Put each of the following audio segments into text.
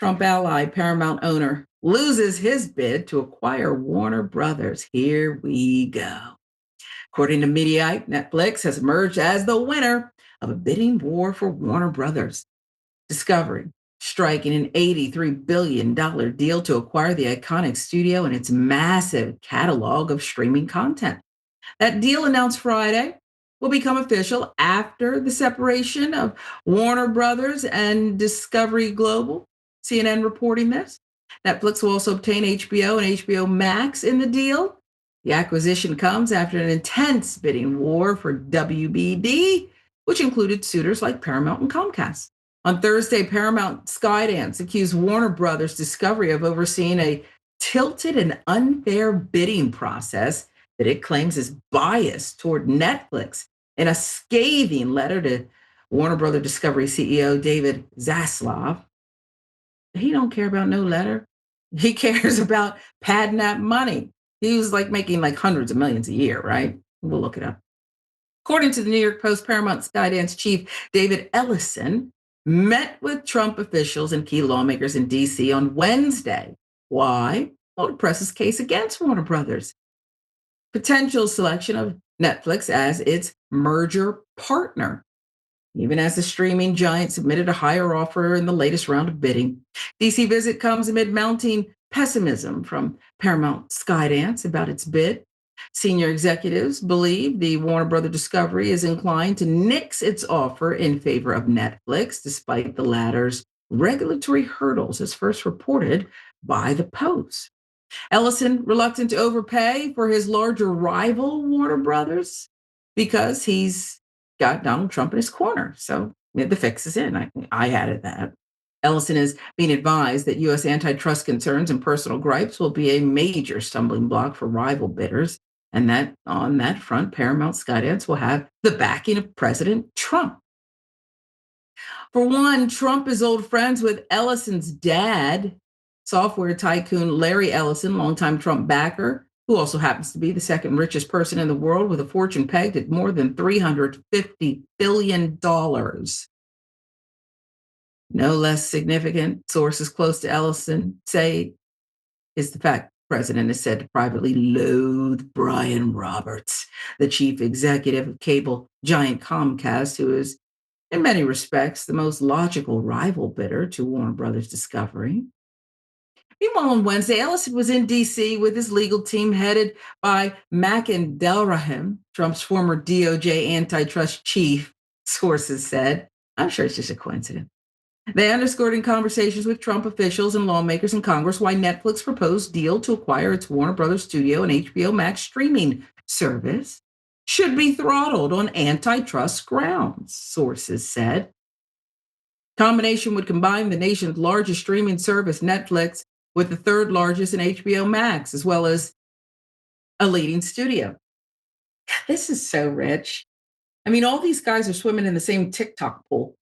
Trump ally, Paramount owner, loses his bid to acquire Warner Brothers. Here we go. According to Mediaite, Netflix has emerged as the winner of a bidding war for Warner Brothers. Discovery, striking an $83 billion deal to acquire the iconic studio and its massive catalog of streaming content. That deal, announced Friday, will become official after the separation of Warner Brothers and Discovery Global. CNN reporting this. Netflix will also obtain HBO and HBO Max in the deal. The acquisition comes after an intense bidding war for WBD, which included suitors like Paramount and Comcast. On Thursday, Paramount Skydance accused Warner Brothers Discovery of overseeing a tilted and unfair bidding process that it claims is biased toward Netflix. In a scathing letter to Warner Brothers Discovery CEO David Zaslav, he don't care about no letter. He cares about padding that money. He was making hundreds of millions a year, right? We'll look it up. According to the New York Post, Paramount Skydance chief David Ellison met with Trump officials and key lawmakers in D.C. on Wednesday. Why? Well, to press his case against Warner Brothers. Potential selection of Netflix as its merger partner, even as the streaming giant submitted a higher offer in the latest round of bidding. DC visit comes amid mounting pessimism from Paramount Skydance about its bid. Senior executives believe the Warner Brothers Discovery is inclined to nix its offer in favor of Netflix, despite the latter's regulatory hurdles, as first reported by the Post. Ellison reluctant to overpay for his larger rival, Warner Brothers, because he's got Donald Trump in his corner. So the fix is in. I added that. Ellison is being advised that U.S. antitrust concerns and personal gripes will be a major stumbling block for rival bidders, and that on that front, Paramount Skydance will have the backing of President Trump. For one, Trump is old friends with Ellison's dad, software tycoon Larry Ellison, longtime Trump backer, who also happens to be the second richest person in the world with a fortune pegged at more than $350 billion. No less significant, sources close to Ellison say, is the fact the president is said to privately loathe Brian Roberts, the chief executive of cable giant Comcast, who is, in many respects, the most logical rival bidder to Warner Brothers Discovery. Meanwhile, on Wednesday, Ellison was in D.C. with his legal team headed by Macken Delrahim, Trump's former DOJ antitrust chief, sources said. I'm sure it's just a coincidence. They underscored in conversations with Trump officials and lawmakers in Congress why Netflix's proposed deal to acquire its Warner Brothers studio and HBO Max streaming service should be throttled on antitrust grounds, sources said. Combination would combine the nation's largest streaming service, Netflix, with the third largest in HBO Max, as well as a leading studio. This is so rich. I mean, all these guys are swimming in the same TikTok pool,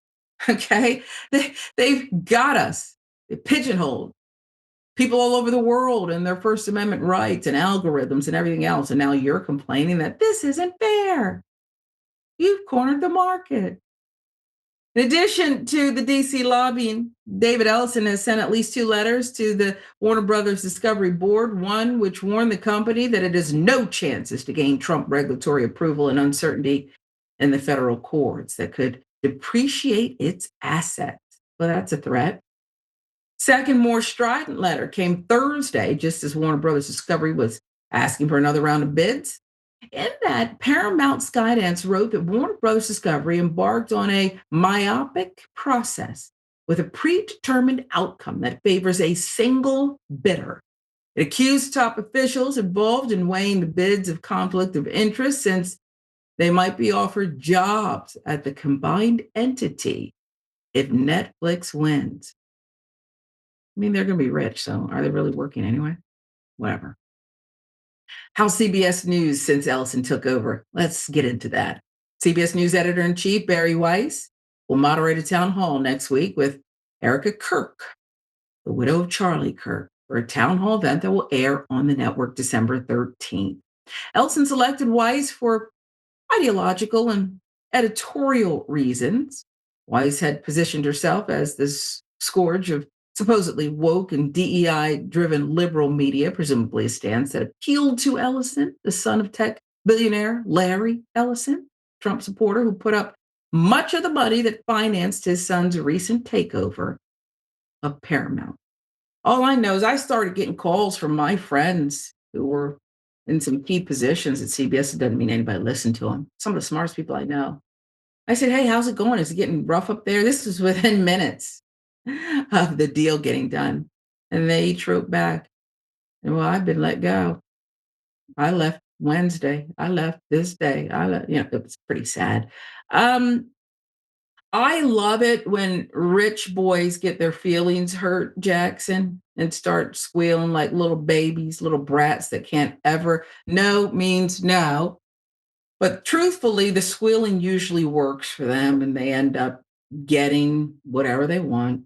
okay? They've got us. They pigeonholed people all over the world and their First Amendment rights and algorithms and everything else. And now you're complaining that this isn't fair. You've cornered the market. In addition to the DC lobbying, David Ellison has sent at least 2 letters to the Warner Brothers Discovery Board, one which warned the company that it has no chances to gain Trump regulatory approval and uncertainty in the federal courts that could depreciate its assets. Well, that's a threat. Second, more strident letter came Thursday, just as Warner Brothers Discovery was asking for another round of bids. In that, Paramount Skydance wrote that Warner Brothers Discovery embarked on a myopic process with a predetermined outcome that favors a single bidder. It accused top officials involved in weighing the bids of conflict of interest, since they might be offered jobs at the combined entity if Netflix wins. I mean, they're going to be rich, so are they really working anyway? Whatever. How CBS News since Ellison took over. Let's get into that. CBS News editor-in-chief Barry Weiss will moderate a town hall next week with Erica Kirk, the widow of Charlie Kirk, for a town hall event that will air on the network December 13th. Ellison selected Weiss for ideological and editorial reasons. Weiss had positioned herself as this scourge of supposedly woke and DEI-driven liberal media, presumably a stance that appealed to Ellison, the son of tech billionaire Larry Ellison, Trump supporter who put up much of the money that financed his son's recent takeover of Paramount. All I know is I started getting calls from my friends who were in some key positions at CBS. It doesn't mean anybody listened to them. Some of the smartest people I know. I said, "Hey, how's it going? Is it getting rough up there?" This was within minutes of the deal getting done. And they each wrote back, "Well, I've been let go. I left Wednesday. I left this day. I left," it was pretty sad. Um, I love it when rich boys get their feelings hurt, Jackson, and start squealing like little babies, little brats that can't ever. No means no. But truthfully, the squealing usually works for them and they end up getting whatever they want.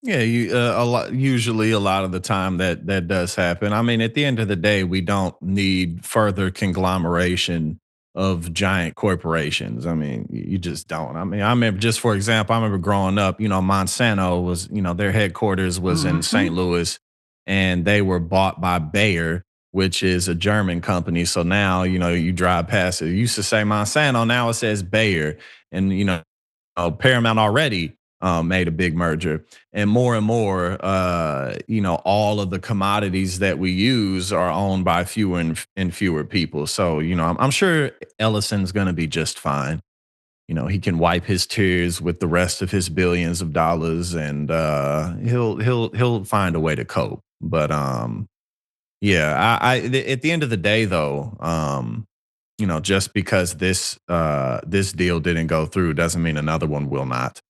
Yeah, a lot. Usually, a lot of the time that does happen. I mean, at the end of the day, we don't need further conglomeration of giant corporations. I mean, you just don't. I mean, I remember, just for example, I remember growing up. Monsanto was, their headquarters was in St. Mhm. Louis, and they were bought by Bayer, which is a German company. So now, you drive past it. It used to say Monsanto, now it says Bayer, and Paramount already made a big merger, and more, all of the commodities that we use are owned by fewer and fewer people. So, I'm sure Ellison's going to be just fine. He can wipe his tears with the rest of his billions of dollars, and he'll find a way to cope. But yeah, at the end of the day, though, just because this deal didn't go through doesn't mean another one will not.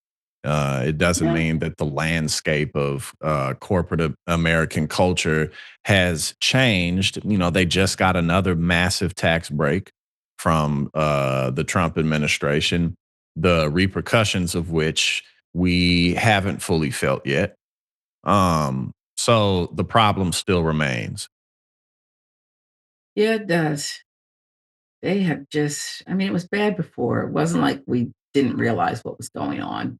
It doesn't Yeah. mean that the landscape of corporate American culture has changed. They just got another massive tax break from the Trump administration, the repercussions of which we haven't fully felt yet. So the problem still remains. Yeah, it does. They have just, I mean, it was bad before. It wasn't like we didn't realize what was going on.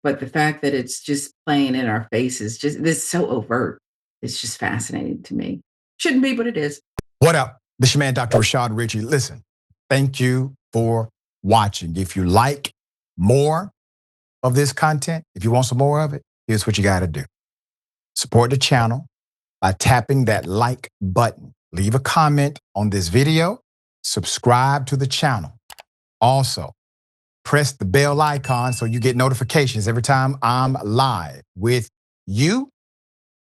But the fact that it's just playing in our faces, just this so overt. It's just fascinating to me. Shouldn't be, but it is. What up? This is your man, Dr. Rashad Richey. Listen, thank you for watching. If you like more of this content, if you want some more of it, here's what you got to do. Support the channel by tapping that like button. Leave a comment on this video. Subscribe to the channel. Also, press the bell icon so you get notifications every time I'm live with you.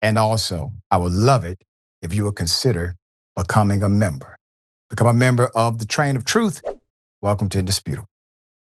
And also, I would love it if you would consider becoming a member. Become a member of the Train of Truth. Welcome to Indisputable.